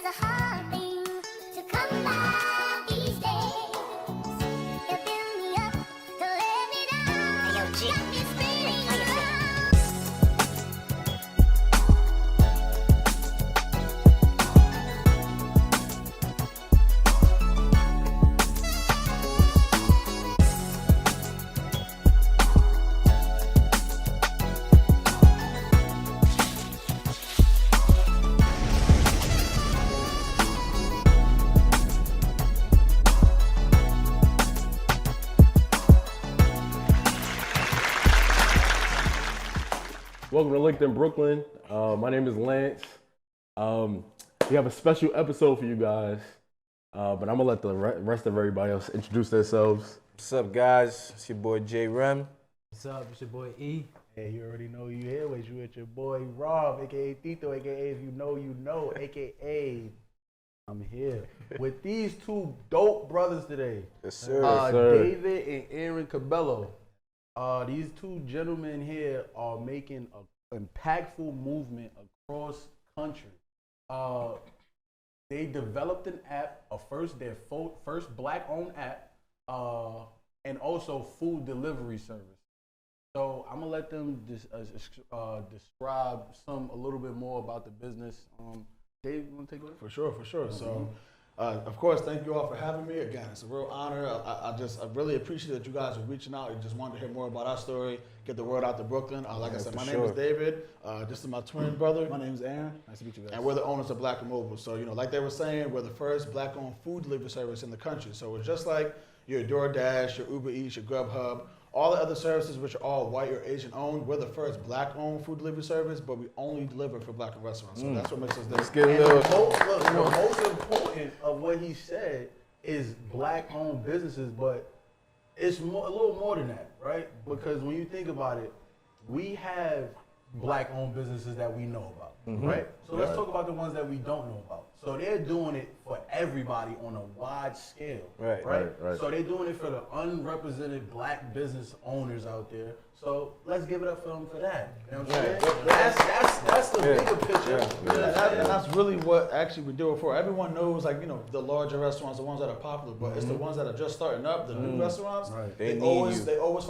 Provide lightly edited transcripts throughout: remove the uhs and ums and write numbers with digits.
is a hard thing to come by these days. You build me up to let me down. Hey, yo, G. Got me spinning around. Welcome to LinkedIn Brooklyn. My name is Lance. We have a special episode for you guys, but I'm gonna let the rest of everybody else introduce themselves. What's up, guys? It's your boy J Rem. What's up? It's your boy E. Hey, you already know you here with you. It's your boy Rob, aka Tito, aka if you know, aka I'm here with these two dope brothers today. Yes, sir. David and Aaron Cabello. These two gentlemen here are making an impactful movement across country. They developed an app, their first black-owned app, and also food delivery service. So I'm gonna let them describe a little bit more about the business. Dave, you wanna take it away? For sure. So, of course, thank you all for having me. Again, it's a real honor. I really appreciate that you guys are reaching out. You just wanted to hear more about our story, get the word out to Brooklyn. Like I said, my name is David. This is my twin brother. My name is Aaron. Nice to meet you guys. And we're the owners of Black and Mobile. So, like they were saying, we're the first black-owned food delivery service in the country. So it's just like your DoorDash, your Uber Eats, your Grubhub, all the other services which are all white or Asian owned. We're the first black-owned food delivery service, but we only deliver for black-owned restaurants. So that's what makes us different. The most important of what he said is black-owned businesses, but it's a little more than that, right? Because when you think about it, we have black-owned businesses that we know about, right? So let's talk about the ones that we don't know about. So they're doing it for everybody on a wide scale, right? So they're doing it for the unrepresented black business owners out there. So let's give it up for them for that. You know what I'm saying? That's the bigger picture. And that's really what actually we do it for. Everyone knows, the larger restaurants, the ones that are popular, but it's the ones that are just starting up, the new restaurants. Right. They always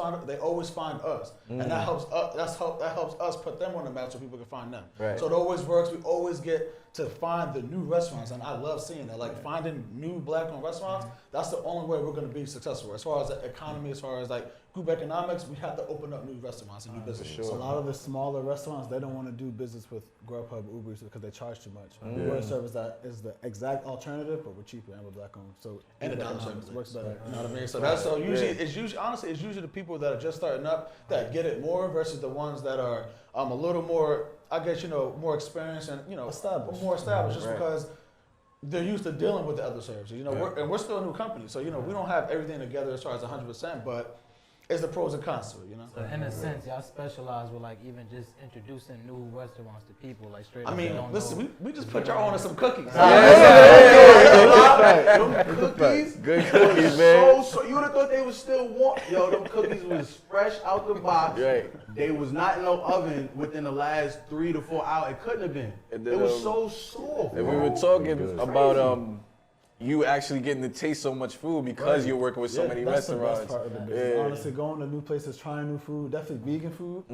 find us, and that helps us put them on the map so people can find them. Right. So it always works. We always get to find the new restaurants, and I love seeing that. Like finding new black-owned restaurants, that's the only way we're going to be successful. As far as the economy, as far as group economics, we have to open up new restaurants and new businesses. Sure. So a lot of the smaller restaurants, they don't want to do business with Grubhub, Uber Eats because they charge too much. We're a service that is the exact alternative, but we're cheaper and we're black-owned. So and the economics works better. You know what I mean? So it's usually the people that are just starting up that get it more versus the ones that are a little more, I guess, more experienced and established. More established, just because they're used to dealing with the other services. We're still a new company, so we don't have everything together as far as 100%, but it's the pros and cons to it, So in a sense, y'all specialize with even just introducing new restaurants to people, straight up. I mean, listen, we just put y'all on to some cookies. Cookies, good cookies, man. So you would have thought they was still warm. Yo, them cookies was fresh out the box. Right. They was not in no oven within the last 3 to 4 hours. It couldn't have been. It was so soft. And we were talking about you actually getting to taste so much food because you're working with so many restaurants. That's the best part of the business. Honestly, going to new places, trying new food, definitely vegan food.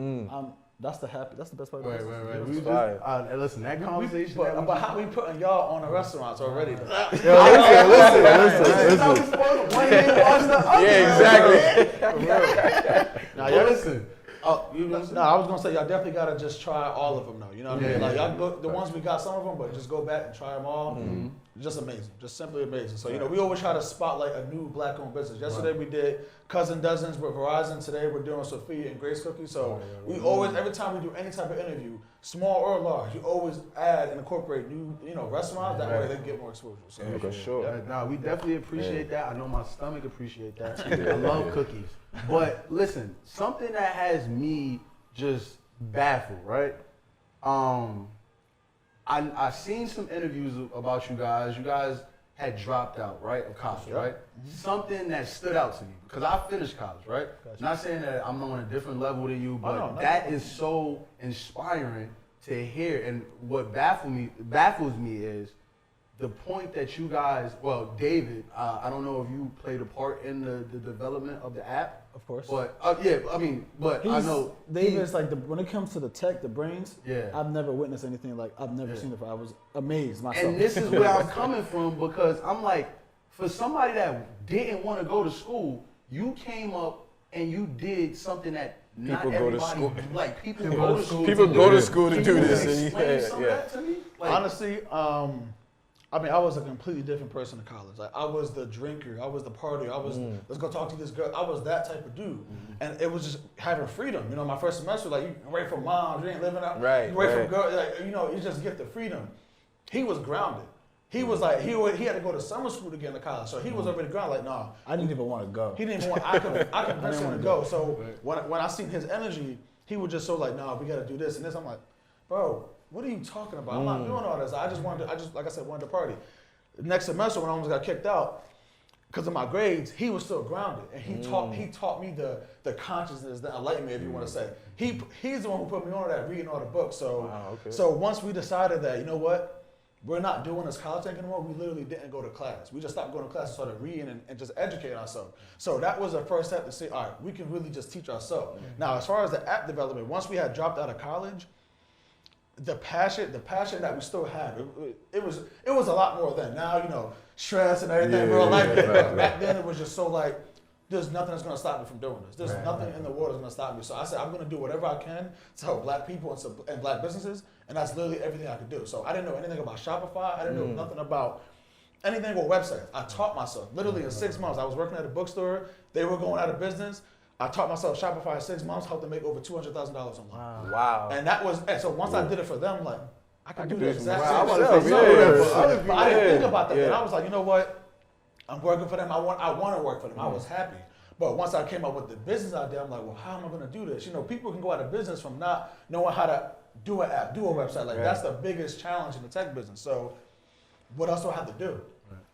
That's the best part of the business. Right. Listen, that conversation. But how we putting y'all on the restaurants already? Listen. One hand wash the other. Yeah, exactly. Now, y'all listen. No, I was gonna say y'all definitely gotta just try all of them though. You know what I mean? Y'all go, the ones we got some of them, but just go back and try them all. Just amazing, just simply amazing. So we always try to spotlight a new black-owned business. Yesterday we did Cousin Dozens with Verizon. Today we're doing Sophia and Grace Cookies. So we always, every time we do any type of interview, small or large, you always add and incorporate new, restaurants. That way they get more exposure. So for sure. Nah, we definitely appreciate that. I know my stomach appreciate that. I love cookies. But listen, something that has me just baffled, right? I seen some interviews about you guys. You guys had dropped out, right, of college, right? Something that stood out to me, because I finished college, right? Not saying that I'm on a different level than you, but that is so inspiring to hear. And what baffles me is the point that you guys, well, David, I don't know if you played a part in the development of the app. Of course. But yeah, I mean, but I know David's like when it comes to the tech, the brains. Yeah. I've never witnessed anything like I've never seen it. I was amazed myself. And this is where I'm coming from because I'm like, for somebody that didn't want to go to school, you came up and you did something that not People go to everybody, school. like people go to school. People to go do to it. school to Can do you this. And explain some of that to me? Like, Honestly, I mean, I was a completely different person in college. Like, I was the drinker, I was the partier, I was let's go talk to this girl. I was that type of dude, and it was just having freedom. You know, my first semester, like you away from mom, you ain't living out, Right, you away right. from girl, like you know, you just get the freedom. He was grounded. He was like he had to go to summer school to get into college, so he was already grounded. Like, nah, I didn't even want to go. he didn't even want. I convinced him to go. So when I seen his energy, he was just so like, nah, we got to do this and this. I'm like, bro, what are you talking about? I'm not doing all this. I just like I said, wanted to party. Next semester when I almost got kicked out because of my grades, he was still grounded, and he taught me the consciousness, the enlightenment, if you want to say. He's the one who put me on that, reading all the books. So so once we decided that, you know what, we're not doing this college thing anymore, we literally didn't go to class. We just stopped going to class and started reading and just educating ourselves. So that was the first step to say, all right, we can really just teach ourselves. Now, as far as the app development, once we had dropped out of college, the passion that we still had, it was a lot more then. Now, you know, stress and everything, bro, like that. But back then it was just so like, there's nothing that's gonna stop me from doing this. There's nothing in the world that's gonna stop me. So I said, I'm gonna do whatever I can to help black people and black businesses, and that's literally everything I could do. So I didn't know anything about Shopify. I didn't know nothing about anything with websites. I taught myself. Literally in 6 months, I was working at a bookstore. They were going out of business. I taught myself Shopify in 6 months, helped them make over $200,000 online. Wow. And that was, and so once I did it for them, like, I could do the exact Wow, same I thing. wanna say, But I didn't think about that. Yeah. Then I was like, you know what? I'm working for them. I want to work for them. I was happy. But once I came up with the business idea, I'm like, well, how am I going to do this? You know, people can go out of business from not knowing how to do an app, do a website. Like, that's the biggest challenge in the tech business. So what else do I have to do?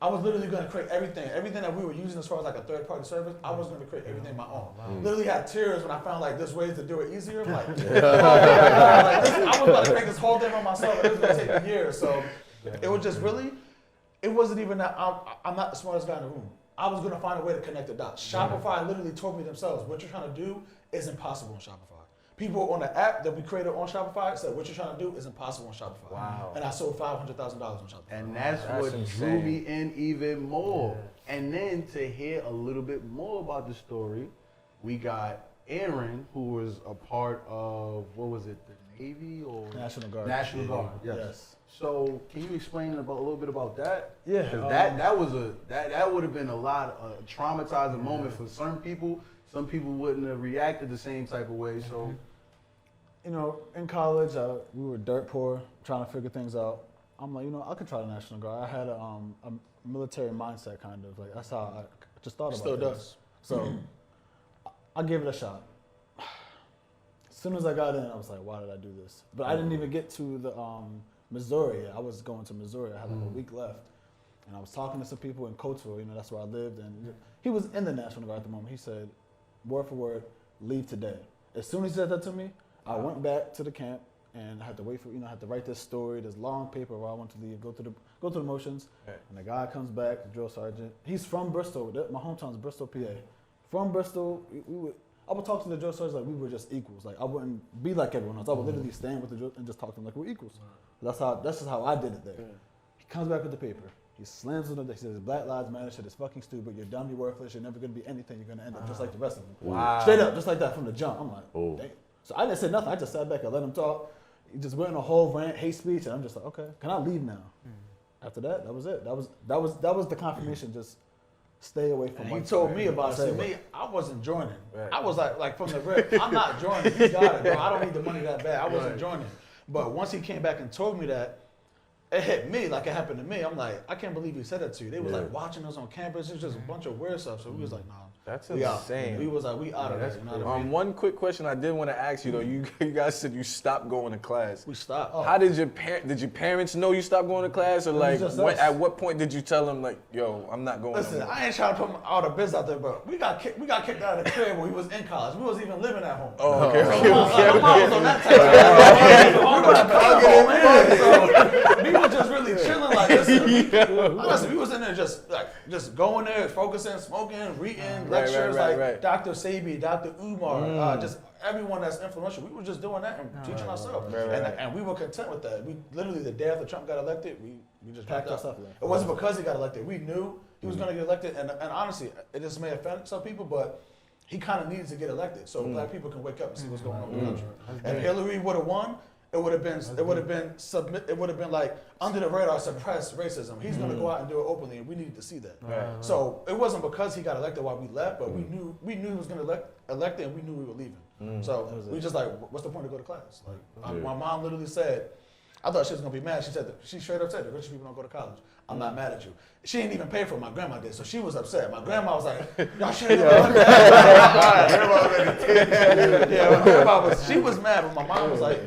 I was literally going to create everything that we were using as far as like a third-party service. I was going to create everything my own. Literally had tears when I found like there's ways to do it easier. I'm like, I was about to create this whole thing on myself, and it was going to take me years. So it was just really, it wasn't even that I'm not the smartest guy in the room. I was going to find a way to connect the dots. Shopify literally told me themselves, what you're trying to do is impossible on Shopify. People on the app that we created on Shopify said, what you're trying to do is impossible on Shopify. Wow. And I sold $500,000 on Shopify. And that's what drew insane. me in even more. And then to hear a little bit more about the story, we got Aaron, who was a part of, what was it, the Navy or? National Guard. National Guard, yes. Yes. So can you explain a little bit about that? Yeah. 'Cause that would have been a lot of a traumatizing moment for some people. Some people wouldn't have reacted the same type of way. So, You know, in college, we were dirt poor, trying to figure things out. I'm like, you know, I could try the National Guard. I had a military mindset, kind of. Like, that's how I just thought about it. Still does. So I gave it a shot. As soon as I got in, I was like, why did I do this? But I didn't even get to the Missouri. I was going to Missouri. I had like a week left. And I was talking to some people in Coatesville, you know, that's where I lived. And he was in the National Guard at the moment. He said, word for word, leave today. As soon as he said that to me, I went back to the camp and I had to wait for, I had to write this story, this long paper where I want to leave, go to the motions. Right. And the guy comes back, the drill sergeant. He's from Bristol. My hometown is Bristol, PA. From Bristol, I would talk to the drill sergeant like we were just equals. Like I wouldn't be like everyone else. I would literally stand with the drill and just talk to them like we're equals. That's just how I did it there. He comes back with the paper. He slams on the, he says, Black Lives Matter shit is fucking stupid. You're dumb, you're worthless, you're never gonna be anything. You're gonna end up just like the rest of them. Wow. Straight up, just like that from the jump. I'm like, Oh. damn. So I didn't say nothing. I just sat back and let him talk. He just went in a whole rant, hate speech, and I'm just like, okay, can I leave now? After that, that was it. That was the confirmation. Just stay away from. And he white told people. me about it. Stay See, away. me, I wasn't joining. Right. I was like from the rip, I'm not joining. You got it, bro. I don't need the money that bad. I wasn't joining. But once he came back and told me that, it hit me like it happened to me. I'm like, I can't believe he said that to you. They was like watching us on campus. It was just a bunch of weird stuff. So we was like, nah, That's We out. insane. We was like, we out of there. You know what I mean? One quick question I did want to ask you though. You guys said you stopped going to class. We stopped. How did your parents know you stopped going to class, or like just us. at what point did you tell them like, yo, I'm not going? Listen, no more? I ain't trying to put all the biz out there, but we got kicked out of the crib when we was in college. We wasn't even living at home. Oh, okay. My mom was on that type of we were just really chilling like this. Honestly, we was in there just going there, focusing, smoking, reading lectures like Dr. Sabi, Dr. Umar, just everyone that's influential. We were just doing that and teaching ourselves. And we were content with that. We literally, the day after Trump got elected, we just packed our stuff. It wasn't because he got elected. We knew he was going to get elected. And honestly, it just may offend some people, but he kind of needs to get elected so black people can wake up and see what's going on in the country. If Hillary would have won, it would have been like under the radar, suppressed racism. He's going to go out and do it openly, and we needed to see that. So it wasn't because he got elected while we left, but we knew he was going to elect it, and we knew we were leaving. So we just like, what's the point to go to class? Like my mom literally said, I thought she was gonna be mad. She straight up said, "The rich people don't go to college. I'm not mad at you." She didn't even pay for it. My grandma did, so she was upset. My grandma was like, "Y'all shouldn't have done that." My grandma she was mad, but my mom was like,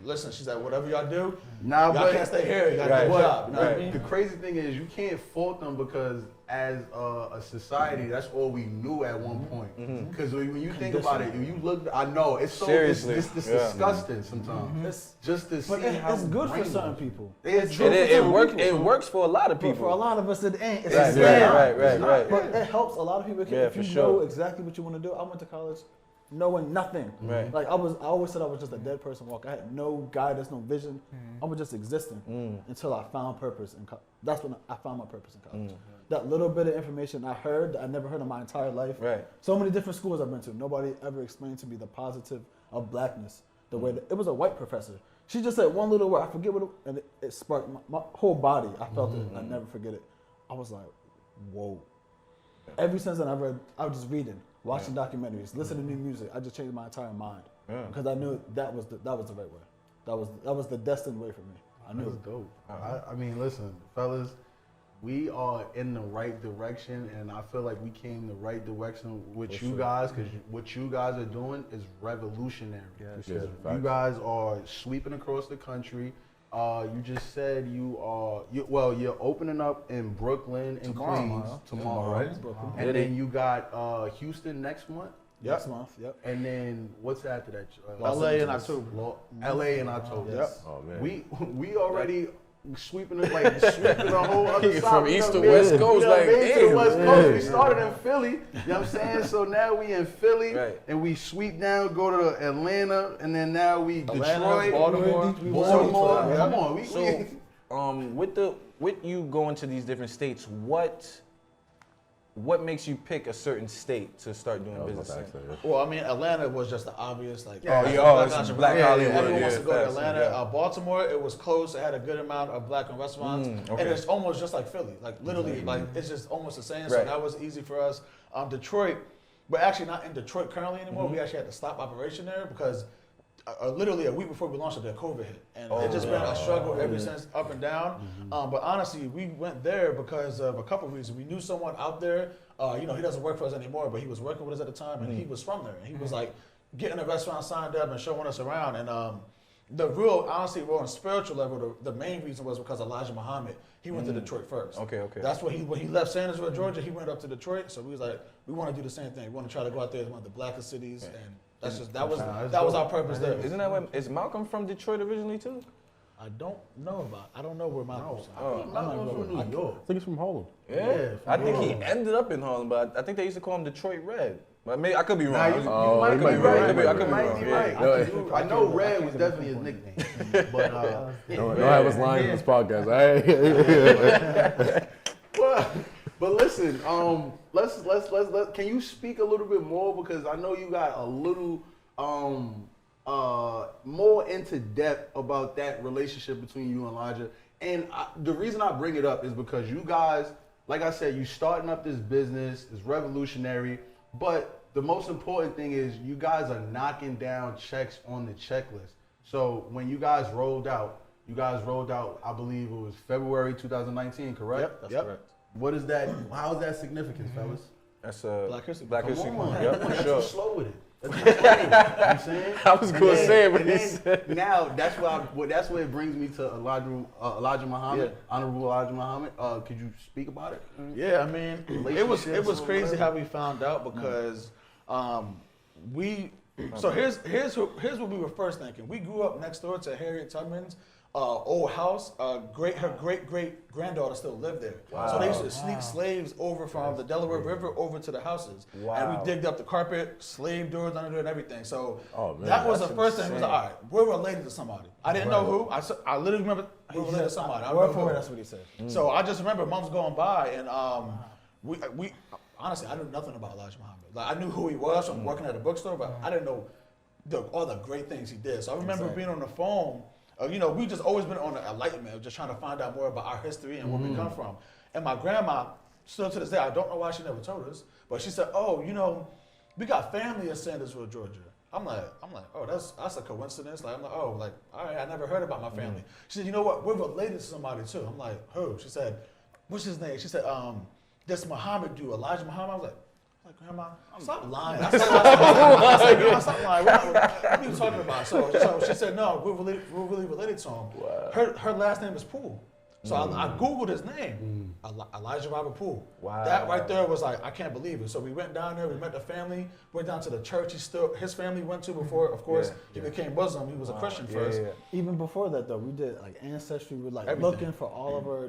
"Listen," she said, "Whatever y'all do, y'all can't stay here. You gotta do a job." You know what I mean? The crazy thing is you can't fault them because as a society, that's all we knew at one point. Because when you think about it, you look, I know it's so it's disgusting sometimes. It's Just to see how it's good for brainless. certain people. It works for a lot of But people. for a lot of us, it ain't. It's Right. But it helps a lot of people. Yeah, If you for know sure. exactly what you want to do. I went to college knowing nothing. Right. Like I always said I was just a dead person walking. I had no guidance, no vision. I was just existing until I found purpose in college. That's when I found my purpose in college. That little bit of information I heard that I never heard in my entire life. Right. So many different schools I've been to. Nobody ever explained to me the positive of blackness. The way that, it was a white professor. She just said one little word. I forget what and it sparked my whole body. I felt it. I never forget it. I was like, whoa. Ever since then, I was just reading, watching documentaries, listening to new music. I just changed my entire mind because I knew that was the right way. That was the destined way for me. I knew. That's dope. I mean, listen, fellas, we are in the right direction, and I feel like we came the right direction with you guys, because what you guys are doing is revolutionary. You guys are sweeping across the country. You just said you're opening up in Brooklyn and Queens tomorrow, right? And then you got Houston next month. Next month, yep. And then what's after that? LA in October. LA in October. Yep. Oh man. We already sweeping the whole other side. From East to West Coast, like to the West damn. Coast. We started in Philly. You know what I'm saying? So now we in Philly, and we sweep down, go to Atlanta, and then now we Detroit, Baltimore. Come on, So, with you going to these different states, what makes you pick a certain state to start doing business in? Well, I mean, Atlanta was just the obvious, like, it's Black Hollywood. Everyone wants to go to Atlanta. Baltimore, it was close. It had a good amount of black restaurants. And it's almost just like Philly. Like, literally, like, it's just almost the same. So that was easy for us. Detroit, we're actually not in Detroit currently anymore. We actually had to stop operation there because literally a week before we launched it, the COVID hit. And it's just been a struggle ever since, up and down. But honestly, we went there because of a couple of reasons. We knew someone out there. He doesn't work for us anymore, but he was working with us at the time, and he was from there. And he was like getting the restaurant signed up and showing us around. And honestly, on a spiritual level, the main reason was because Elijah Muhammad. He went to Detroit first. Okay. That's when he left Sandersville, Georgia. He went up to Detroit. So we was like, we want to do the same thing. We want to try to go out there as one of the blackest cities, and that was our purpose there. Isn't that what? Is Malcolm from Detroit originally too? I don't know where Malcolm's from. I'm from New York. I think it's from Harlem. Yeah. I think he ended up in Harlem, but I think they used to call him Detroit Red. But maybe I could be wrong. You might be right. I could be wrong. I know Red was definitely his nickname, but Don't have us lying in this podcast. But listen, let's can you speak a little bit more, because I know you got a little more into depth about that relationship between you and Elijah. And the reason I bring it up is because you guys, like I said, you starting up this business, it's revolutionary, but the most important thing is you guys are knocking down checks on the checklist. So when you guys rolled out, I believe it was February 2019, correct? Yep, that's correct. What is that? How is that significant, fellas? That's Black History Black Come History on, Month. man. Yep, Come on, for that's sure. too slow with it. That's too slow. You know what I'm saying? I was gonna say it, but And he then said. now that's where it brings me to Elijah Muhammad, Yeah. Honorable Elijah Muhammad. Could you speak about it? Yeah, I mean, it was Relationships or crazy whatever. how we found out because we. So here's what we were first thinking. We grew up next door to Harriet Tubman's old house. Her great granddaughter still lived there. So they used to sneak slaves over from the Delaware River over to the houses, and Wow. we digged up the carpet, slave doors under there, and everything. So Oh, man, that was the that's first thing. It was like, insane. all right, we're related to somebody. I didn't know who. I literally remember we're related to somebody. I Word remember for who. word, that's what he said. So I just remember months going by, and we honestly I knew nothing about Elijah Muhammad. Like I knew who he was from working at a bookstore, but I didn't know all the great things he did. So I remember being on the phone. We just always been on the enlightenment, just trying to find out more about our history and where we come from. And my grandma, still to this day, I don't know why she never told us, but she said, "Oh, we got family in Sandersville, Georgia." I'm like, oh, that's a coincidence. Like, I'm like, oh, like, all right, I never heard about my family. She said, you know what? We're related to somebody too. I'm like, who? She said, what's his name? She said, this Muhammad dude, Elijah Muhammad. I was like, Grandma, stop lying. I said, Grandma, stop lying. What are you talking about? So she said, no, we're really related to him. Wow. Her last name is Poole. So I Googled his name, Elijah Robert Poole. Wow. That right there was like, I can't believe it. So we went down there, we met the family, went down to the church his family went to before, of course, he became Muslim. He was a Christian first. Even before that, though, we did like ancestry. We were like Everything. looking for all of our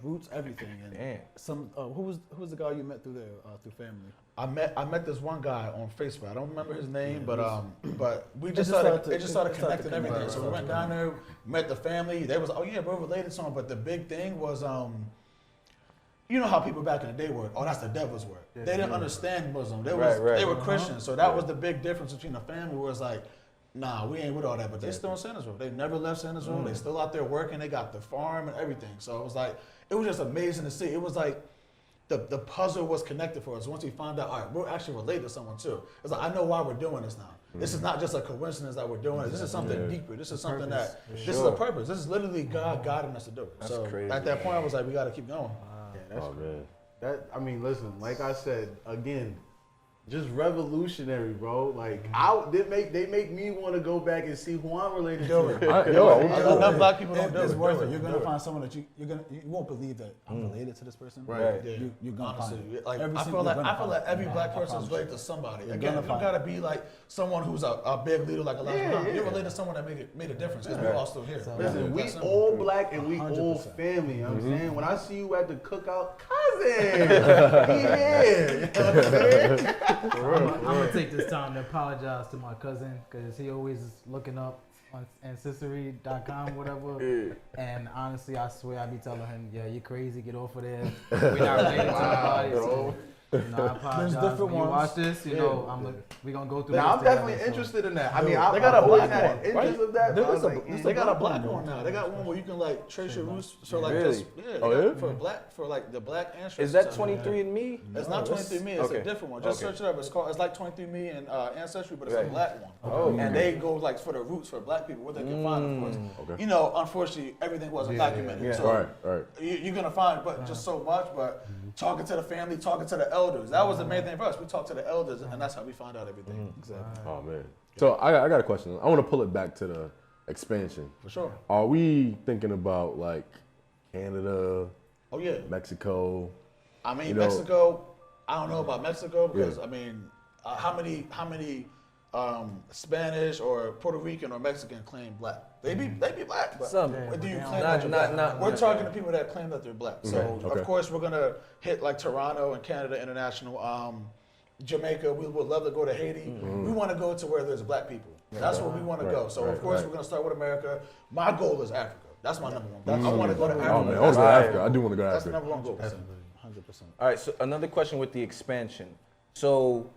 roots, everything. And Damn. some who was the guy you met through there through family? I met this one guy on Facebook. I don't remember his name, but we just started started to connecting connect. everything. So we went down there, met the family. They was, oh yeah, we're related to him. But the big thing was, you know how people back in the day were, oh, that's the devil's work. They didn't understand Muslim. They were Christians. So that was the big difference between the family. Where it's like, nah, we ain't with all that. But they still in Sandersville. They never left Sandersville. They still out there working. They got the farm and everything. So it was like, it was just amazing to see. It was like, the puzzle was connected for us. Once we found out, all right, we're actually related to someone too. It's like, I know why we're doing this now. This is not just a coincidence that we're doing it. This is something deeper. This is something this is a purpose. This is literally God guiding us to do it. That's so crazy. at that point, I was like, we got to keep going. Yeah, that's Oh man. listen, like I said, again, just revolutionary, bro. Like they make me want to go back and see who I'm related to. Enough black people don't do It's it. worth Do it. You're gonna find someone that you won't believe that I'm related to this person. Right. Yeah. You're gonna Honestly, find it. like Every I single- feel you're like gonna find it. every black I person is promise related to somebody. You're Again, gonna you find gotta be like someone who's a big leader like Elijah Muhammad. You're related to someone that made a difference because we're all still here. Listen, we That's simple. all black and we all 100%. family. You know what I'm saying? When I see you at the cookout, cousin, he here. You know what I'm saying? I'm gonna take this time to apologize to my cousin because he always is looking up on ancestry.com, whatever. And honestly, I swear I be telling him, yeah, you crazy, get off of there. We're not related to nobody. So, I apologize. different When you ones. watch this, we're gonna go through Now I'm this definitely together, so. interested in that. I mean, They got a I've always black had one, an interest right? of that. There but I is was a- like, They got a black one one now. They got one where you can like trace your roots. So like Really? just they Oh, got yeah? for like the black ancestry. Is that stuff. 23andMe? It's not 23andMe. It's okay. a different one. Just Okay. search it up. It's like 23andMe and Ancestry, but it's Right. a black one. Oh, And they go like for the roots for black people, what they can find, of course. Okay. You know, unfortunately, everything wasn't documented. yeah. So Right. you're gonna find, but just so much. But talking to the family, talking to the elders, that was the main thing for us. We talked to the elders, and that's how we found out everything. Exactly. Oh man. So I got a question. I want to pull it back to the expansion. For sure. Are we thinking about like Canada, Oh yeah. Mexico? I mean, You know- Mexico. I don't know about Mexico because Yeah. I mean, how many Spanish or Puerto Rican or Mexican claim black? They be black. But Some. do you Yeah, claim not- that you're black? not- We're not- talking to people that claim that they're black. So Okay. of course we're gonna hit like Toronto and Canada International, Jamaica. We would love to go to Haiti. We want to go to where there's black people. That's where we want to go. So of course we're gonna start with America. My goal is Africa. That's my number one. I want to go to Africa. Oh man, I want to go to Africa. I do want to go to That's the Africa. number one goal. 100%. All right, so another question with the expansion. So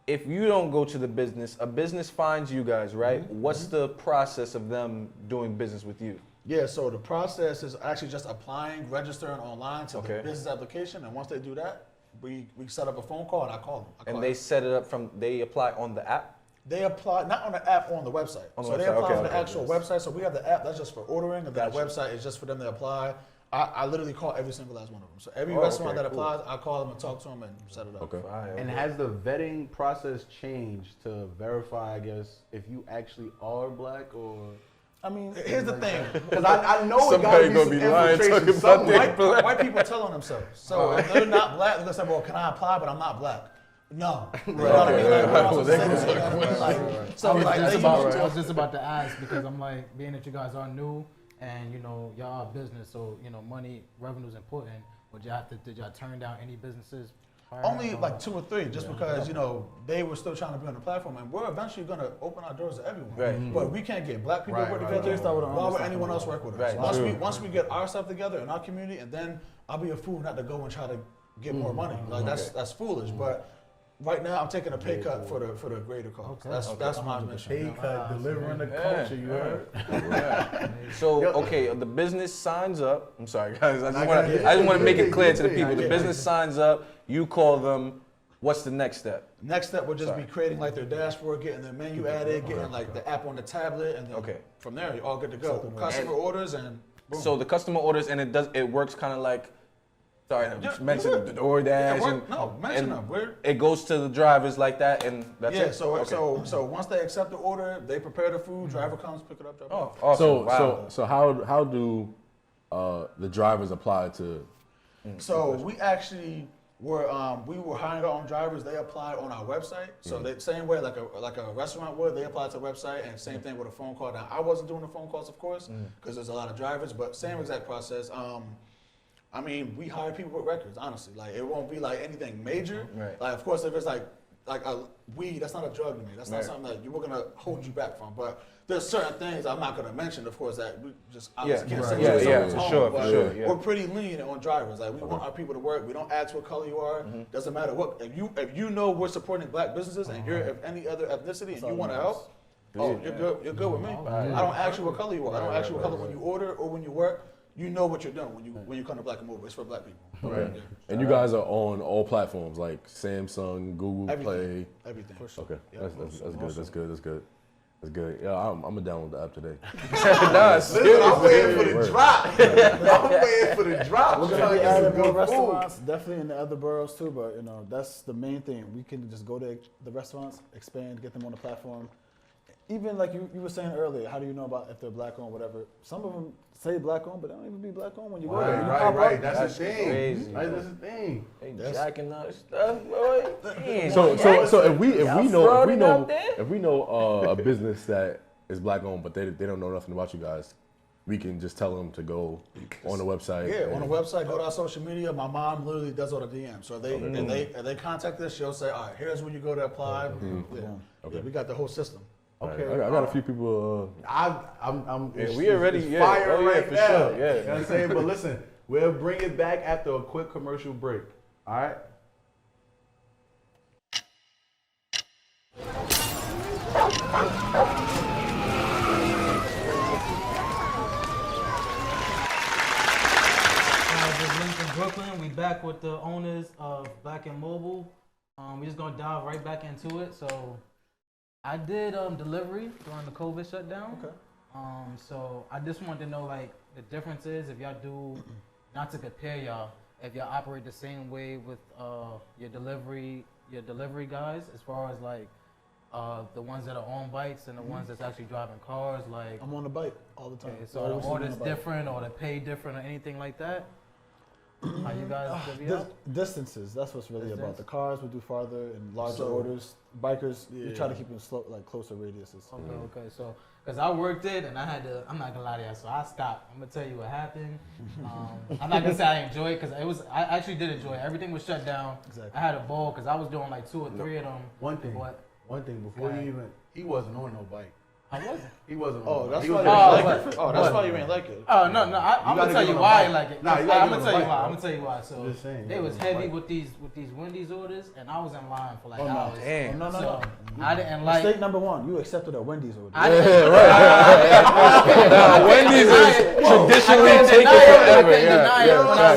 if you don't go to the business, a business finds you guys, right? What's the process of them doing business with you? Yeah, so the process is actually just applying, registering online to Okay. the business application, and once they do that, we set up a phone call and I call them. And they set it up they apply on the app? They apply, not on the app, on the website. On the So they website, apply okay, on the okay. actual website. So we have the app that's just for ordering, and Gotcha. that website is just for them to apply. I literally call every single last one of them. So every restaurant that applies, I call them and talk to them and set it up. Okay. And has the vetting process changed to verify, I guess, if you actually are black or? I mean, here's the thing. Because I know it Somebody gotta gonna be be some lying infiltration talking about somewhere. that. White people tell on themselves. So if they're not black, they're gonna say, "Well, can I apply? But I'm not black." No, you know what I mean? Like, we're also saying this, so like, I was just about to ask because I'm like, being that you guys are new and you know y'all are a business, so you know money, revenue is important. Did y'all turn down any businesses? only like 2 or 3, just because you know they were still trying to be on the platform, and we're eventually gonna open our doors to everyone. Right. But we can't get black people to work together. Why would anyone else work with us? Right. Once we get our stuff together in our community, and then I'll be a fool not to go and try to get more money. Like that's foolish. But right now, I'm taking a pay cut for the greater cause. That's my mission. Pay cut, delivering the culture, you heard? So, okay, the business signs up. I'm sorry, guys. I just want to make it clear to the people. The business signs up. You call them. What's the next step? Next step would just be creating like their dashboard, getting their menu added, getting like the app on the tablet, and then from there, you're all good to go. Customer orders and boom. So the customer orders, and it works kind of like. Sorry, I just mentioned the DoorDash. Mention them. It goes to the drivers like that, and that's it. So once they accept the order, they prepare the food. Driver comes, pick it up, drop it off. Awesome. So how do the drivers apply to? So we actually were hiring our own drivers. They apply on our website. So the same way like a restaurant would, they apply to the website, and same thing with a phone call. Now I wasn't doing the phone calls, of course, because there's a lot of drivers, but same exact process. I mean, we hire people with records, honestly. Like, it won't be like anything major. Right. Like, of course, if it's like a weed, that's not a drug to me. That's not something that we're gonna hold you back from. But there's certain things I'm not gonna mention, of course, that we just obviously can't say. For sure. We're pretty lenient on drivers. Like, we want our people to work. We don't ask what color you are. Doesn't matter what. If you know we're supporting black businesses and you're of any other ethnicity and you want to help, you're good. You're good with me. I don't ask you what color you are. I don't ask you what color when you order or when you work. You know what you're doing when you come to Black and Mobile. It's for black people. Right. And you guys are on all platforms like Samsung, Google Play. Everything. Okay, that's good. Yeah, I'm gonna download the app today. I'm waiting for the drop. I'm waiting for the drop. We're gonna be adding more restaurants, definitely in the other boroughs too. But you know, that's the main thing. We can just go to the restaurants, expand, get them on the platform. Even like you were saying earlier, how do you know about if they're black owned, whatever? Some of them say black owned, but they don't even be black owned when you go there. Right. That's the thing. Crazy. Right, that's the thing. They jacking up stuff, boy. So if we know a business that is black owned, but they don't know nothing about you guys, we can just tell them to go on the website. Yeah, on the website, go to our social media. My mom literally does all the DMs. So if they contact us, she'll say, all right, here's where you go to apply. Yeah, we got the whole system. Okay, I got a few people. We already fire right for now. sure. You know what I'm saying? But listen, we'll bring it back after a quick commercial break. All right. In Brooklyn, we back with the owners of Black and Mobile. We're just gonna dive right back into it. So I did delivery during the COVID shutdown. Okay. So I just wanted to know like the differences if y'all do, not to compare y'all, if y'all operate the same way with your delivery guys as far as like the ones that are on bikes and the ones that's actually driving cars. Like I'm on the bike all the time. Okay, so the order's different or the pay different or anything like that? How you guys divvy up? Distances, that's what's really about. The cars we do farther and larger orders. Bikers, we try to keep them slow, like closer radiuses. Okay. So, because I worked it and I had to, I'm not gonna lie to you, so I stopped. I'm gonna tell you what happened. I'm not gonna say I enjoyed it because I actually did enjoy it. Everything was shut down. Exactly. I had a ball because I was doing like 2 or 3 of them. One thing before you even, he wasn't on no bike. I wasn't. He wasn't. That's why you ain't like it. Oh no, I'm gonna tell you why I like it. I'm gonna tell you why. So just saying, they was heavy with these Wendy's orders, and I was in line for like hours. Damn. No. I didn't like. Mistake number 1, you accepted a Wendy's order. Wendy's is traditionally taken forever.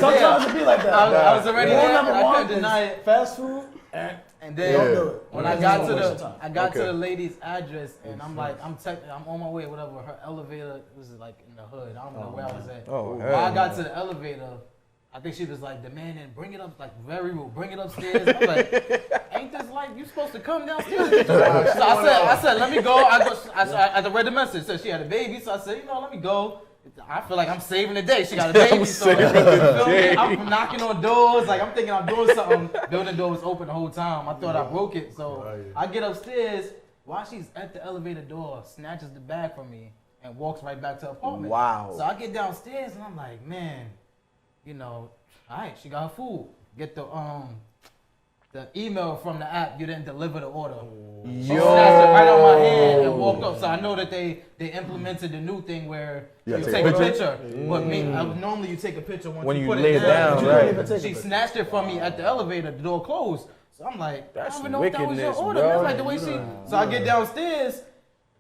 Sometimes it be like that. I was already there. Number I 1 couldn't deny it. Fast food. And then Yeah. do it. when Yeah. I got to Don't waste your the time. I got to Okay. the lady's address, and I'm like, I'm on my way, whatever. Her elevator was like in the hood. I don't know where I was at. Oh, When I hell got no. to the elevator, I think she was like demanding, bring it up, like very rude, bring it upstairs. I was like, ain't this like you supposed to come downstairs? So I said, let me go. I read the message. Said she had a baby, so I said, let me go. I feel like I'm saving the day. She got a baby, so you feel me? I'm knocking on doors, like I'm thinking I'm doing something. Building door was open the whole time. I thought I broke it, so I get upstairs. While she's at the elevator door, snatches the bag from me and walks right back to her apartment. Wow. So I get downstairs and I'm like, man, all right, she got her food. Get the email from the app, you didn't deliver the order. She snatched it right out my hand and walked up. So I know that they implemented the new thing where You you gotta take take a a picture. But normally you take a picture When you you put lay it it down, down. right. Take a She picture. snatched it from me at the elevator, the door closed. So I'm like, That's I don't even know if that was your wickedness, order. bro. That's like the way she. So I get downstairs.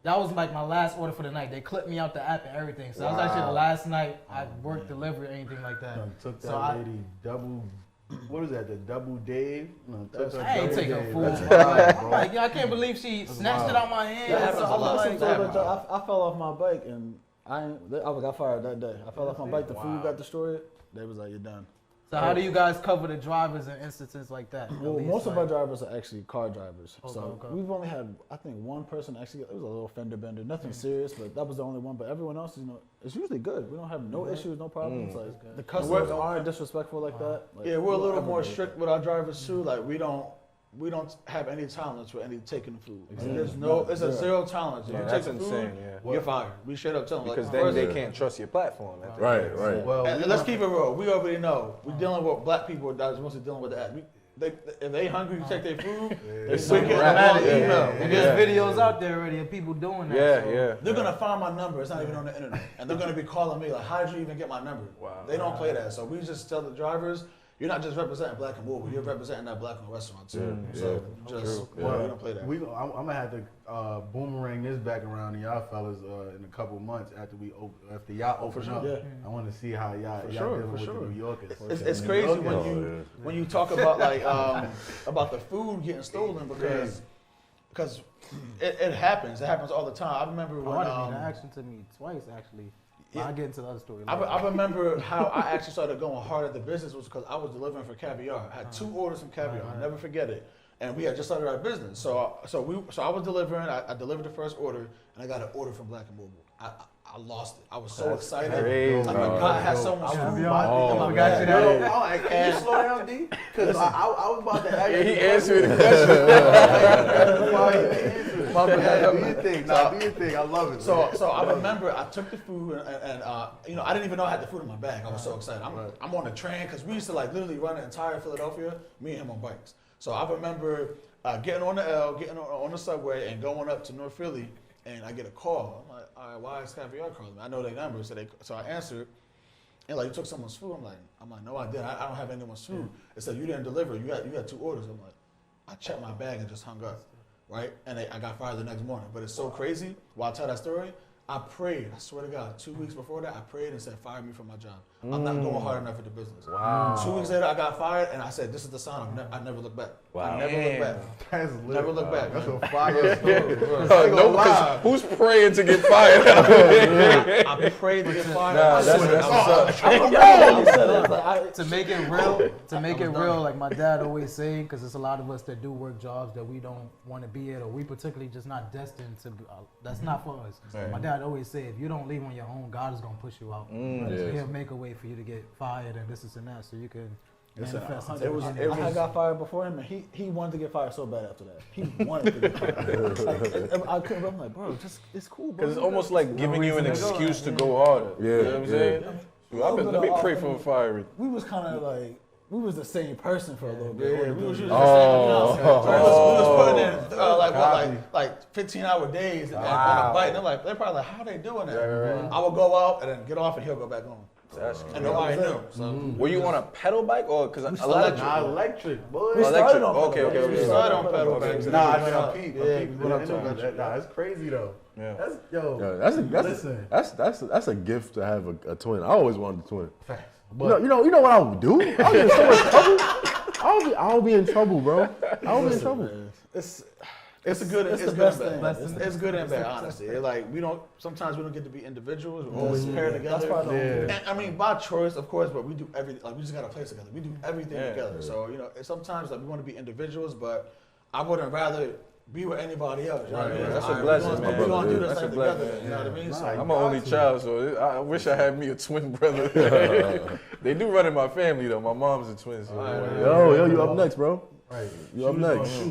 That was like my last order for the night. They clipped me out the app and everything. So that was actually the last night I worked delivery or anything like that. Took that So lady double. What is that? The double Dave? No, took her I ain't double taking Dave. food. That's bro. wild, I'm like, I can't believe she snatched it out my hand. That happens So a I'm lot. like, Sometimes. I fell off my bike and I got fired that day. I fell off my bike. The food got destroyed. They was like, "You're done." so how do you guys cover the drivers in instances like that? At Well, least, most of like- our drivers are actually car drivers. So okay. we've only had, I think, one person actually. It was a little fender bender, nothing serious, but that was the only one. But everyone else, it's usually good. We don't have no issues, no problems. Like the customers aren't disrespectful like that. Like, Yeah, we're a little ever more do it. strict with our drivers too. Like we don't have any tolerance for any taking food. There's a zero tolerance. If Yeah, you that's take the insane, food, yeah. you're fired. We straight up tell them Because like, then first- they can't trust your platform. Right, right. Well, And let's keep it real. We already know. We're dealing with black people that's mostly dealing with the app. If they hungry, you take their food. They quick get wrap. automatic email. And there's videos out there already of people doing that. Yeah, so- yeah. They're gonna find my number. It's not even on the internet, and they're gonna be calling me like, "How did you even get my number?" Wow. They don't play that. So we just tell the drivers, "You're not just representing Black and Mobile. You're representing that Black and restaurant too." So just we don't play that. I'm gonna have to boomerang this back around to y'all fellas in a couple months after y'all open up. Yeah. I want to see how y'all sure, dealing for with sure. the New Yorkers. It's crazy when you talk about like about the food getting stolen because it happens. It happens all the time. I remember I when wanted that action to me twice actually. But I'll get into the other story. later. I remember how I actually started going hard at the business was because I was delivering for Caviar. I had 2 orders from Caviar. I'll never forget it. And we had just started our business. So I was delivering. I delivered the first order, and I got an order from Black and Mobile. I lost it. I was so excited. crazy. I forgot I had so much food in my forgot bag. you that. I'm like, can you slow down, D? Because I was about to ask you. He answered the question. Do your thing. Do your thing. I love it. So I remember I took the food and I didn't even know I had the food in my bag. I was so excited. I'm on the train because we used to like literally run the entire Philadelphia, me and him on bikes. So I remember getting on the L, getting on the subway and going up to North Philly, and I get a call. I'm like, all right, why is Caviar calling me? I know their number, so I answered. And like, you took someone's food. I'm like, no, I didn't. I don't have anyone's food. It said you didn't deliver. You had 2 orders. I'm like, I checked my bag and just hung up, right? And I got fired the next morning. But it's so crazy. While I tell that story, I prayed. I swear to God, 2 weeks before that, I prayed and said, fire me from my job. I'm not going hard enough at the business. Wow. 2 weeks later, I got fired, and I said, this is the sign. I never look back. Wow. I never look back. That's lit. Never look back. That's man. a fire story. No, because who's praying to get fired? I prayed to get fired. Nah, I that's swear. what's up. To make it real, like my dad always say, because there's a lot of us that do work jobs that we don't want to be at, or we particularly just not destined to. That's not for us. My dad always say, if you don't leave on your own, God is gonna push you out. So yes. He'll make a way for you to get fired and this and that, so you can manifest. into It was- what you it need. I had got fired before him, and he wanted to get fired so bad after that. He wanted to get fired. Like, I couldn't. I'm like, bro, just it's cool. Bro. Because it's almost like giving you an reason to go. excuse to go harder. Yeah, You know what I'm saying? yeah. Let me pray for firing. We was kind of like we was the same person for a little bit. Yeah, we was using Oh. the same account. We was putting in like 15-hour days on a bike. And they're probably like, how they doing that? I would go out and then get off and he'll go back home. That's And nobody knew. So Were you on a pedal bike or because electric? Nah, electric, boy. We started on Okay, pedal okay, bikes. okay. we started on pedal bikes. Nah, I mean, Yeah, I'm peep. Nah, it's crazy though. Yeah. That's Yeah, that's a gift to have a twin. I always wanted a twin. Facts. You know what I would do? I would get so much trouble. I'll be in trouble, bro. I'll be in trouble. It's a good. It's the good best and bad. thing. It's good and bad, honestly. Like sometimes we don't get to be individuals. We're always paired together. That's why I don't. And, I mean, by choice, of course, but we do everything. Like we just got a place together. We do everything together. So sometimes like we want to be individuals, but I wouldn't rather be with anybody else. You know what I mean? That's a blessing, man. We're gonna do this That's a thing together. blessing, You know what I mean? So I'm an only child, so I wish I had me a twin brother. They do run in my family though. My mom's a twin. So Yo, you up next, bro? Right. You up next?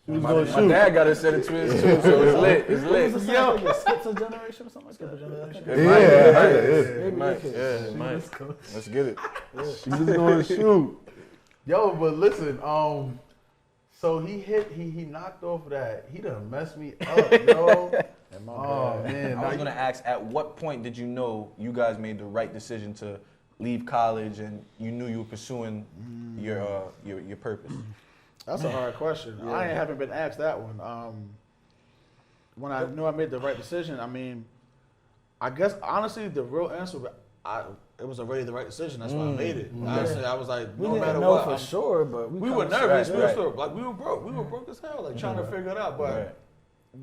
my dad got a set of twins too, so it's lit. It's lit. Yo, skips a generation or something like that. Yeah. Let's get it. She was going to shoot. Yo, but listen, so he knocked off that. He done messed me up, yo. Oh man. I was gonna ask, at what point did you know you guys made the right decision to leave college and you knew you were pursuing your purpose? That's a hard question. I haven't been asked that one. When I knew I made the right decision, I mean, I guess honestly the real answer, it was already the right decision. That's why I made it. Honestly, I was like, We no didn't matter know what, for sure, but we were nervous. Right, We were right. still like we were broke. We were broke as hell, like trying to figure it out. But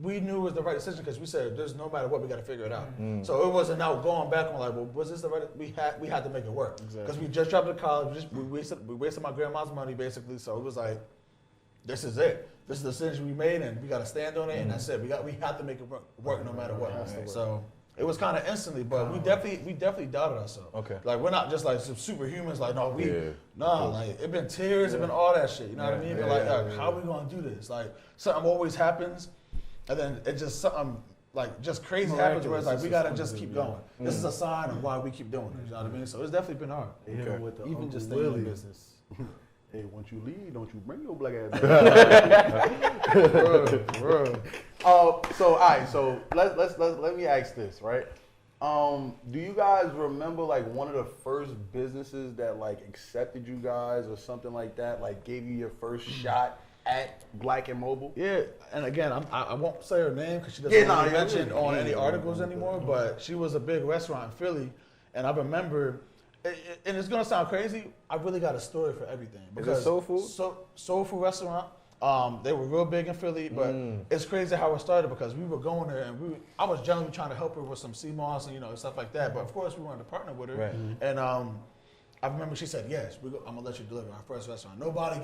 we knew it was the right decision because we said, "There's no matter what, we got to figure it out." So it wasn't now going back on like, "Well, was this the right?" We had to make it work because we just dropped out of college. We wasted my grandma's money basically. So it was like, this is it. This is the decision we made, and we got to stand on it. And that's it. We have to make it work no matter what. So it was kind of instantly, but we definitely doubted ourselves. Okay. Like we're not just like some superhumans. Like like it been tears, it been all that shit. You know what I mean? But like, how are we gonna do this? Like something always happens, and then it just something like just crazy happens where it's like we gotta just keep going. This is a sign of why we keep doing it. You know what I mean? So it's definitely been hard. They hit him with the even Uncle just staying in Willie. business. Hey, once you leave, don't you bring your black ass back. So all right, so let me ask this, right? Do you guys remember like one of the first businesses that like accepted you guys or something like that, like gave you your first shot at Black and Mobile? Yeah, and again, I won't say her name because she doesn't want to be mentioned on any articles anymore. But she was a big restaurant in Philly, and I remember. And it's gonna sound crazy. I really got a story for everything. Is it soul food? Soul food restaurant. They were real big in Philly, but it's crazy how it started because we were going there and I was generally trying to help her with some CMOS and stuff like that. But of course we wanted to partner with her. Right. And I remember she said, "Yes, I'm gonna let you deliver our first restaurant." Nobody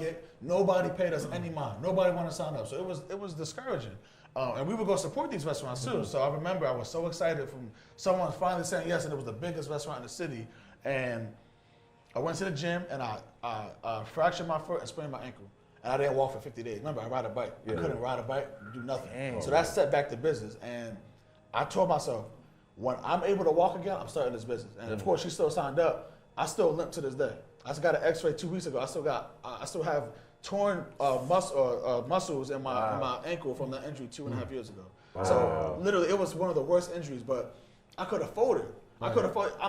paid us any mind. Nobody wanted to sign up, so it was discouraging. And we would go support these restaurants too. So I remember I was so excited from someone finally saying yes, and it was the biggest restaurant in the city. And I went to the gym and I fractured my foot and sprained my ankle. And I didn't walk for 50 days. Remember, I ride a bike. I couldn't ride a bike, do nothing. So that set back the business. And I told myself, when I'm able to walk again, I'm starting this business. And of course, she still signed up. I still limp to this day. I just got an X-ray 2 weeks ago. I still have torn muscles in my ankle from the injury 2.5 years ago. So literally, it was one of the worst injuries. But I could have folded. I'm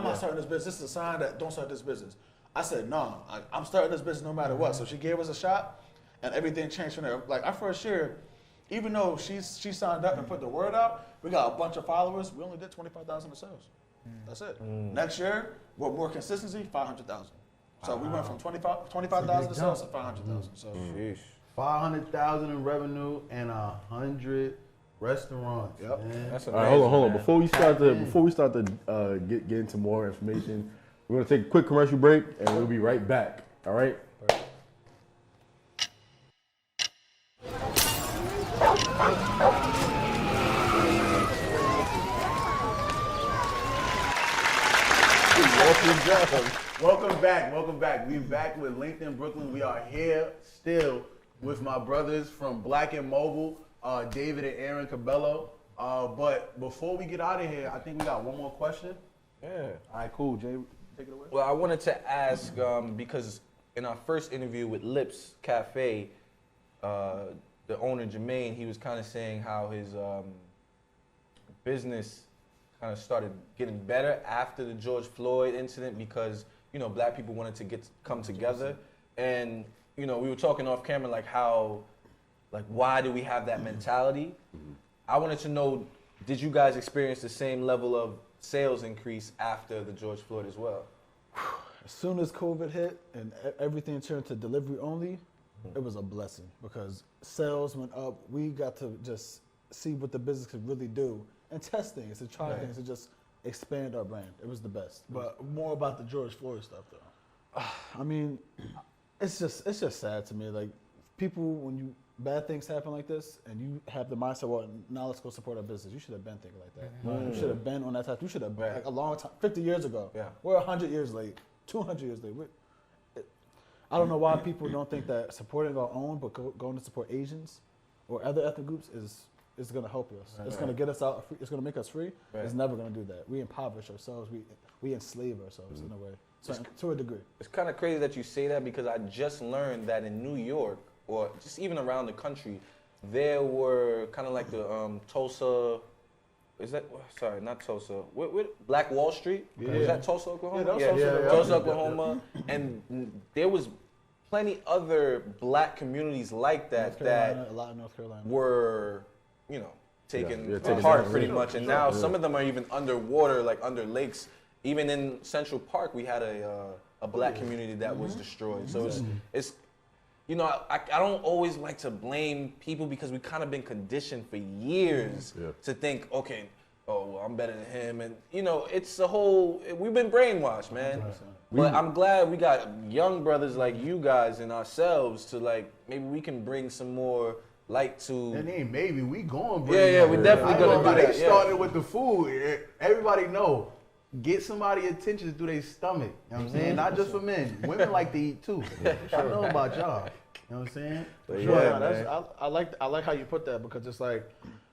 not starting this business. This is a sign that don't start this business. I said, no, I'm starting this business no matter what. So she gave us a shot, and everything changed from there. Like our first year, even though she signed up and put the word out, we got a bunch of followers. We only did 25,000 in sales. That's it. Next year, with more consistency, 500,000. So we went from 25,000 to sales to 500,000. So 500,000 in revenue and 100 restaurants. Yep. Man. That's All amazing. right, hold on. Man. Before we start to get into more information, we're gonna take a quick commercial break, and we'll be right back. All right. Welcome back. We're back with LinkedIn Brooklyn. We are here still with my brothers from Black and Mobile, David and Aaron Cabello. But before we get out of here, I think we got one more question. Yeah. All right, cool. Jay, take it away. Well, I wanted to ask because in our first interview with Lips Cafe, the owner Jermaine, he was kind of saying how his business kind of started getting better after the George Floyd incident because black people wanted to come together, and we were talking off camera why do we have that mentality? I wanted to know, did you guys experience the same level of sales increase after the George Floyd as well? as soon as COVID hit and everything turned to delivery only, it was a blessing because sales went up. We got to just see what the business could really do and test things and try things and just expand our brand. It was the best. But more about the George Floyd stuff, though. I mean, it's just sad to me. Like people, when bad things happen like this, and you have the mindset, well, now let's go support our business. You should have been thinking like that. You should have been on that type. You should have been like a long time, 50 years ago. Yeah. We're 100 years late, 200 years late. I don't know why people don't think that supporting our own, but going to support Asians or other ethnic groups is going to help us. It's going to get us out. It's going to make us free. It's never going to do that. We impoverish ourselves. We enslave ourselves in a way, to a degree. It's kind of crazy that you say that because I just learned that in New York, or just even around the country, there were kind of like the Tulsa, sorry, not Tulsa, Black Wall Street? Yeah. Was that Tulsa, Oklahoma? Yeah, Tulsa, Oklahoma. And there was plenty other black communities like that a lot of North Carolina were, taken taken apart down. pretty much. And now some of them are even underwater, like under lakes. Even in Central Park, we had a black community that was destroyed. So it's I don't always like to blame people because we've kind of been conditioned for years to think, okay, well, I'm better than him. And, it's we've been brainwashed, man. 100%. But I'm glad we got young brothers like you guys and ourselves to, maybe we can bring some more light to. And then maybe we going. We're definitely going to do that. They started with the food. Everybody know. Get somebody attention through their stomach. You know what I'm saying? Not just for men. Women like to eat too. I know about y'all. You know what I'm saying? Sure, I like how you put that because it's like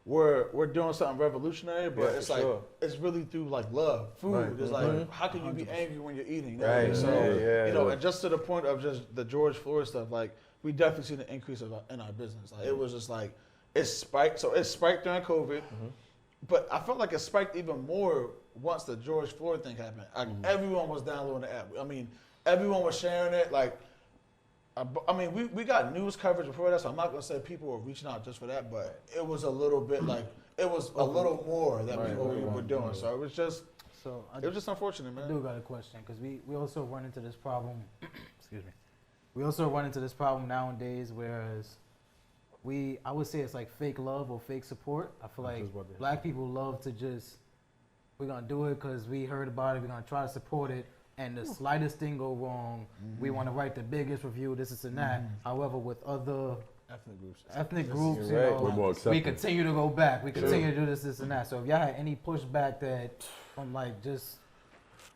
we're doing something revolutionary, but it's like it's really through like love, food. Right. It's like how can you be angry when you're eating? Right. So and just to the point of just the George Floyd stuff, like we definitely seen an increase in our business. Like it was just like it spiked. So it spiked during COVID, but I felt like it spiked even more once the George Floyd thing happened. Like everyone was downloading the app. I mean, everyone was sharing it. Like. I mean, we got news coverage before that, so I'm not going to say people were reaching out just for that, but it was a little bit it was a little more than we were doing. So it was just, it was just unfortunate, man. I do got a question, because we also run into this problem, excuse me. We also run into this problem nowadays, whereas I would say it's like fake love or fake support. I feel like black people love to we're going to do it because we heard about it, we're going to try to support it. And the slightest thing go wrong, we want to write the biggest review, this and that. However, with other ethnic groups, we continue to go back. We continue to do this and that. So if y'all had any pushback that from just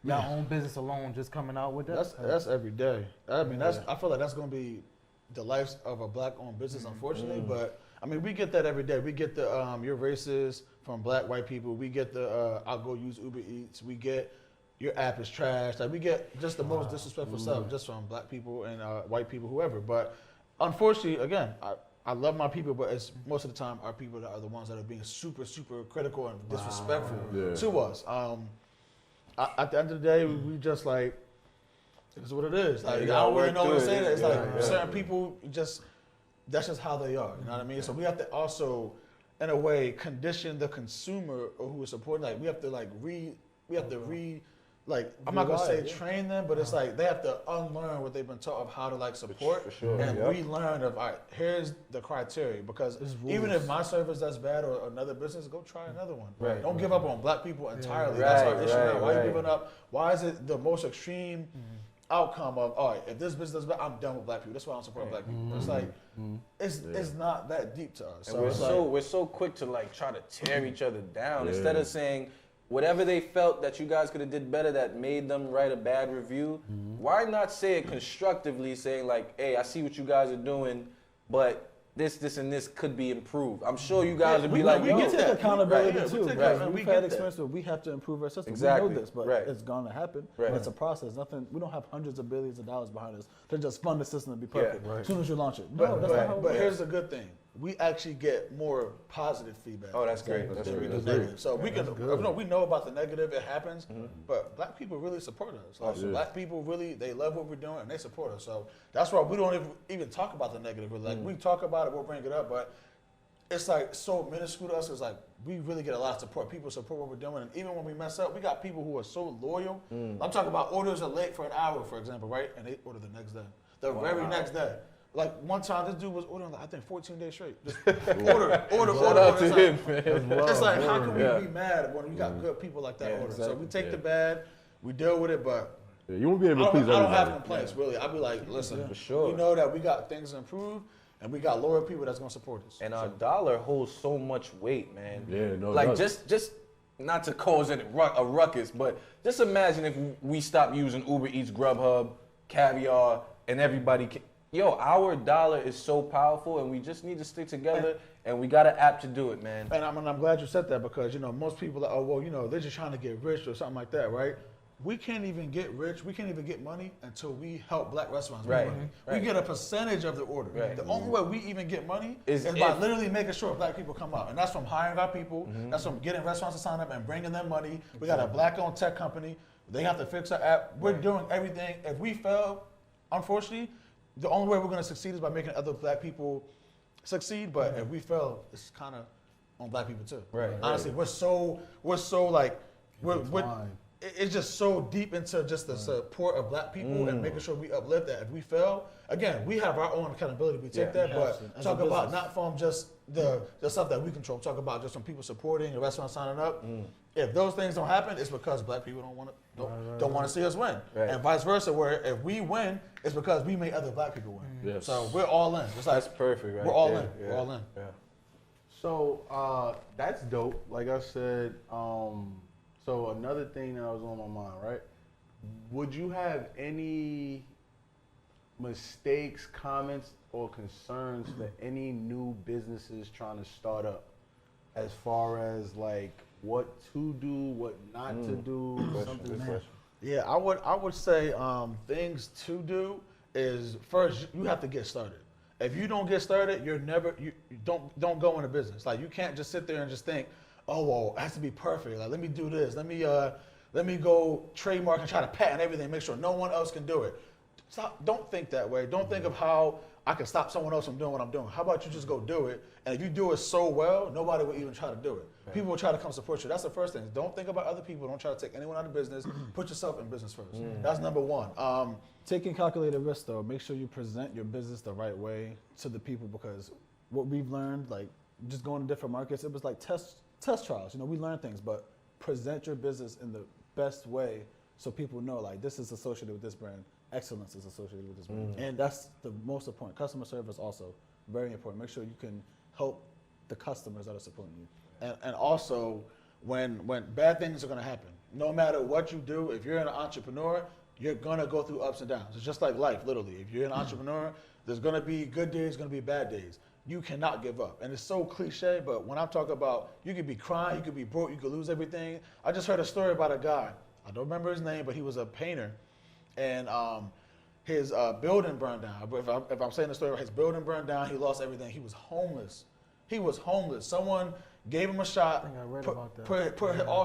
y'all own business alone, just coming out with that? That's every day. I mean, I feel like that's going to be the life of a black-owned business, unfortunately. But I mean, we get that every day. We get the you're racist from black white people. We get the I'll go use Uber Eats. We get your app is trash. Like we get just the most disrespectful stuff just from black people and white people, whoever. But unfortunately, again, I love my people, but it's most of the time our people that are the ones that are being super, super critical and disrespectful to us. At the end of the day, we just like, it's what it is. Like I don't really know what to say. It's like certain people that's just how they are. You know what I mean? So we have to also, in a way, condition the consumer or who is supporting. Like we have to I'm not gonna say train them, but it's like they have to unlearn what they've been taught of how to support and relearn of all right, here's the criteria because even if my service does bad or another business, go try another one. Right. Don't give up on black people entirely. That's our issue now. Why are you giving up? Why is it the most extreme outcome of all right, if this business does bad, I'm done with black people. That's why I don't support black people. It's like it's not that deep to us. And so we're so quick to try to tear each other down instead of saying whatever they felt that you guys could have did better that made them write a bad review, why not say it constructively, saying hey, I see what you guys are doing, but this, and this could be improved. I'm sure you guys would be like, we get to accountability too. We've had experience where we have to improve our system. Exactly. We know this, but it's going to happen. Right. It's a process. We don't have hundreds of billions of dollars behind us to just fund the system to be perfect as soon as you launch it. But here's the good thing. We actually get more positive feedback. Oh, that's great. That's really good. So we know about the negative, it happens, but black people really support us. Black people really, they love what we're doing and they support us. So that's why we don't even talk about the negative. We talk about it, we'll bring it up, but it's like so minuscule to us. It's like we really get a lot of support. People support what we're doing, and even when we mess up, we got people who are so loyal. I'm talking about orders are late for an hour, for example, right? And they order the next day, the very next day. Like one time, this dude was ordering, like, I think 14 days straight. Just order. Shout out to him, man. It's like, how can we be mad when we got good people like that order? So we take the bad, we deal with it, but You won't be able to I please don't everybody. have complaints, really. I'll be like, listen, For sure. we know that we got things to improve, and we got loyal people that's going to support us. And our dollar holds so much weight, man. Yeah, no, it Like does. just not to cause a ruckus, but just imagine if we stopped using Uber Eats, Grubhub, Caviar, and everybody. Our dollar is so powerful, and we just need to stick together. And we got an app to do it, man. And I'm glad you said that because, most people are, they're just trying to get rich or something like that, right? We can't even get rich, we can't even get money until we help black restaurants make money. We get a percentage of the order. Right. The only way we even get money Is is by if- literally making sure black people come out. And that's from hiring our people, that's from getting restaurants to sign up and bringing them money. We got a black-owned tech company. They have to fix our app. We're doing everything. If we fail, unfortunately, the only way we're going to succeed is by making other black people succeed. But if we fail, it's kind of on black people too. Right. Honestly, we're so like it's just so deep into just the support of black people and making sure we uplift that. If we fail, again, we have our own accountability. We take that, but talk about not from just the stuff that we control. Talk about just from people supporting the restaurant signing up. If those things don't happen, it's because black people don't want to see us win, and vice versa. Where if we win, it's because we made other black people win. Yes. So we're all in. It's like, That's perfect, right? We're all there. in. Yeah. We're all in. Yeah. So that's dope. Like I said, so another thing that was on my mind, right? Would you have any mistakes, comments, or concerns for any new businesses trying to start up, as far as like what to do, what not to do, something like that? Yeah, I would say things to do is first you have to get started. If you don't get started, you don't go into business. Like you can't just sit there and just think, oh well, it has to be perfect. Like let me do this. Let me go trademark and try to patent everything, make sure no one else can do it. Don't think that way. Don't think of how I can stop someone else from doing what I'm doing. How about you just go do it? And if you do it so well, nobody will even try to do it. Right. People will try to come support you. That's the first thing. Don't think about other people. Don't try to take anyone out of business. Put yourself in business first. That's number one. Taking calculated risks, though, make sure you present your business the right way to the people, because what we've learned, like just going to different markets, it was like test trials. We learn things, but present your business in the best way so people know, like, this is associated with this brand. Excellence is associated with this brand. And that's the most important. Customer service also, very important. Make sure you can help the customers that are supporting you. And also, when bad things are going to happen, no matter what you do, if you're an entrepreneur, you're going to go through ups and downs. It's just like life, literally. If you're an entrepreneur, there's going to be good days, going to be bad days. You cannot give up. And it's so cliche, but when I talk about you could be crying, you could be broke, you could lose everything. I just heard a story about a guy. I don't remember his name, but he was a painter. And his building burned down. If I'm saying the story right, his building burned down. He lost everything. He was homeless. Someone gave him a shot. I think I read about that. Put all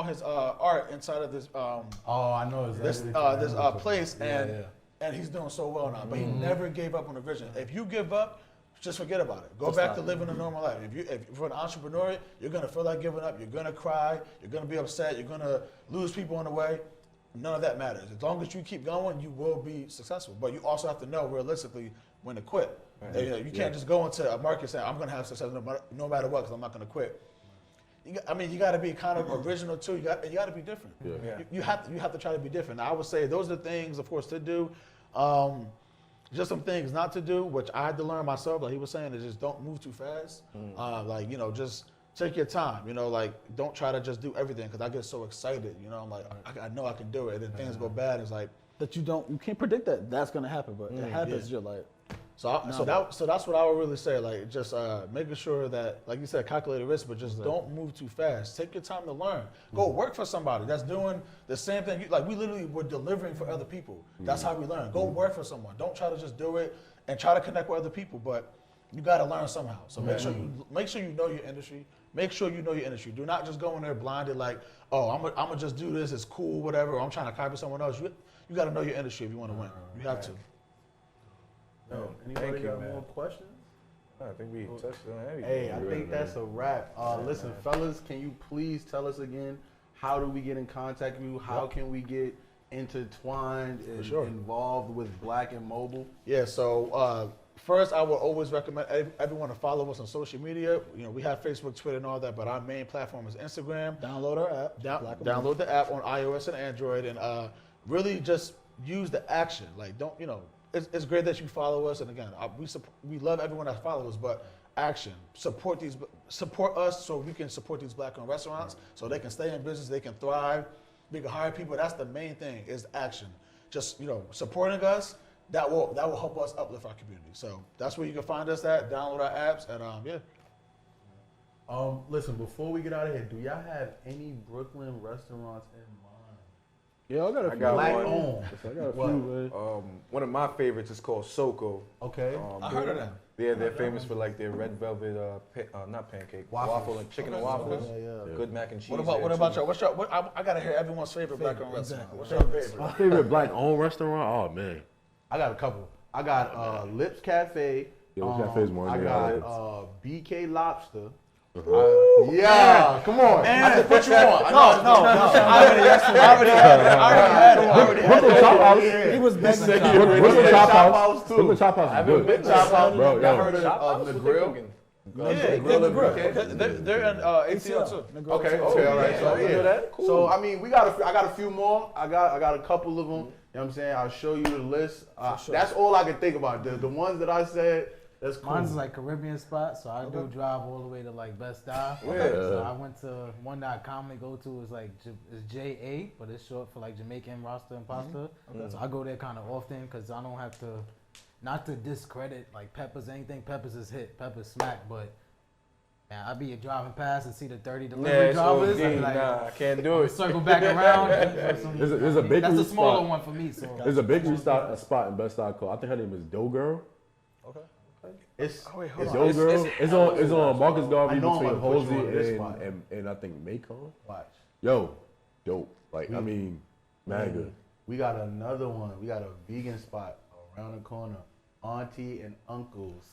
his art inside of this Oh, I know exactly. this place, and he's doing so well now. But he never gave up on the vision. If you give up, just forget about it. Go back to living a normal life. If you're an entrepreneur, you're gonna feel like giving up. You're gonna cry. You're gonna be upset. You're gonna lose people on the way. None of that matters. As long as you keep going, you will be successful. But you also have to know realistically when to quit. Right. You can't just go into a market saying, I'm going to have success no matter what, because I'm not going to quit. You got to be kind of original too. You got to be different. Yeah. You have to try to be different. Now, I would say those are the things, of course, to do. Just some things not to do, which I had to learn myself. Like he was saying, is just don't move too fast. Just take your time. Don't try to just do everything, because I get so excited. I'm like, I know I can do it. And then things go bad. It's like that you can't predict that's going to happen, but it happens. You're like. So that's what I would really say. Like just making sure that, like you said, calculated risk, but just don't move too fast. Take your time to learn. Go work for somebody that's doing the same thing. We literally were delivering for other people. That's how we learn. Go work for someone. Don't try to just do it and try to connect with other people. But you got to learn somehow. So make sure you know your industry. Make sure you know your industry. Do not just go in there blinded like, oh, I'm gonna just do this. It's cool, whatever. Or I'm trying to copy someone else. You got to know your industry if you want to win. You have to. Anybody got more questions? I think we touched on everything. Hey, I think that's a wrap. Listen, fellas, can you please tell us again, how do we get in contact with you? How can we get intertwined and involved with Black and Mobile? Yeah, so first, I would always recommend everyone to follow us on social media. You know, we have Facebook, Twitter, and all that, but our main platform is Instagram. Download our app. Download the app on iOS and Android, and really just use the action. Like, don't, you know, it's great that you follow us, and again, we love everyone that follows, but action. Support us so we can support these Black-owned restaurants, so they can stay in business, they can thrive, we can hire people. That's the main thing, is action. Just, you know, supporting us. That will help us uplift our community. So that's where you can find us at. Download our apps, and yeah. Listen, before we get out of here, do y'all have any Brooklyn restaurants in mind? Yeah, I got a few. Black man. owned. I got a few, man. One of my favorites is called Soko. Okay. I heard of them. Yeah, they're famous for like their red velvet, not pancake, waffle and chicken and waffles. Yeah. Good mac and cheese. What about y'all? I gotta hear everyone's favorite Black-owned restaurant. What's your favorite? My favorite Black-owned restaurant? Oh, man. I got a couple. I got Lips Cafe. Yeah, Lips Cafe's one. I Yeah, got BK Lobster. Yeah, come on. I just put you on. No. I already had Brooklyn Chop House. He was begging. Brooklyn Chop Chop House. House, too. Brooklyn Chop House is good. Big Chop House. Bro, Y'all yo. heard of the grill? Yeah, Grill and Grill. BK? They're in ATL too. Okay, all right. So yeah. yeah. That? Cool. So I mean, I got a few more. I got a couple of them. You know what I'm saying? I'll show you the list. That's all I can think about. The ones that I said, that's cool. Mine's like Caribbean spot, so I do drive all the way to like Bed-Stuy. Yeah. So I went to one that I commonly go to is like it's JA, but it's short for like Jamaican roster and pasta. So I go there kind of often because I don't have to, not to discredit like Peppers or anything. Peppers is hit, Peppers smack, but man, I be driving past and see the 30 delivery drivers. I be like, I can't do it. circle back around. There's a bakery That's a smaller spot. one for me. So There's a bakery spot in Bed-Stuy called, I think her name is Dough Girl. It's Dough Girl. It's on Marcus Garvey I know I'm between gonna put you on this Halsey spot. and I think Macon. Watch. Yo, dope. Like, I mean, mad good. We got another one. We got a vegan spot around the corner. Auntie and uncles.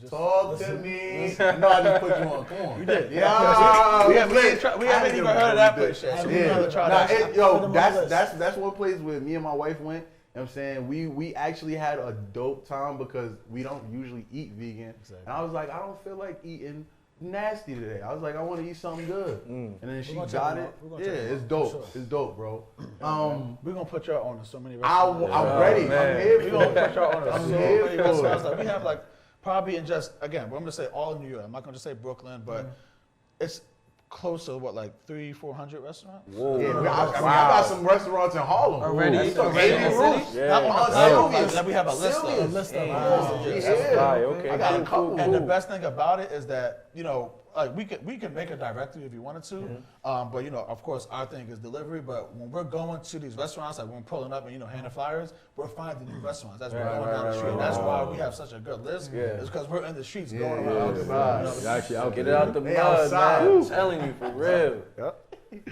Talk to me. No, I just put you on. Come on. You did. Yeah. We haven't even heard of that place yet. So we gotta try that. Yo, that's one place where me and my wife went. You know what I'm saying? We actually had a dope time because we don't usually eat vegan. Exactly. And I was like, I don't feel like eating nasty today. I was like, I want to eat something good. And then she got it. Yeah, it's dope. Sure. It's dope, bro. We're gonna put y'all on so many I'm restaurants. ready. Man. I'm here We're for gonna it. put y'all on I'm so here many for restaurants. it. Like, we have like probably in just, again, I'm gonna say all in New York. I'm not gonna just say Brooklyn, but it's close to what, like 300-400 restaurants? Whoa. Yeah, I got some restaurants in Harlem. Already? That's Already Baby in the Ruth. city? Yeah. Not on Sylvia's. Then we have a list Sylvia's. of. List of Yeah. Okay. I got a couple. And the best thing about it is that, you know, like we could make it directly if you wanted to, but you know, of course, our thing is delivery. But when we're going to these restaurants, like when we're pulling up and handing flyers, we're finding new restaurants. That's we're going down the street. That's why we have such a good list. It's because we're in the streets going around. Actually, out Get it there. out the They mud, outside. man. I'm telling you, for real. Yep.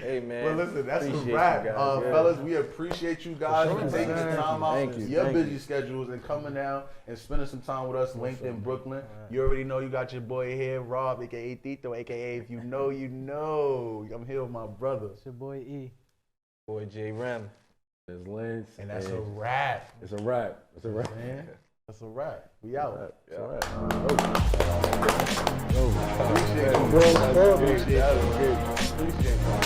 Hey, man. Well, listen, that's a Appreciate you wrap. guys, yeah. Fellas, we appreciate you guys for taking the time out Thank you, your thank busy you. schedules and coming down and spending some time with us linked in Brooklyn. You already know you got your boy here, Rob, a.k.a. Tito, a.k.a. if you know, you know. I'm here with my brother. it's your boy E. Boy, J. Rem. There's Lance. And that's a wrap, It's a wrap. It's a wrap. man. That's a wrap. We out. It's a wrap. Appreciate it. Appreciate it.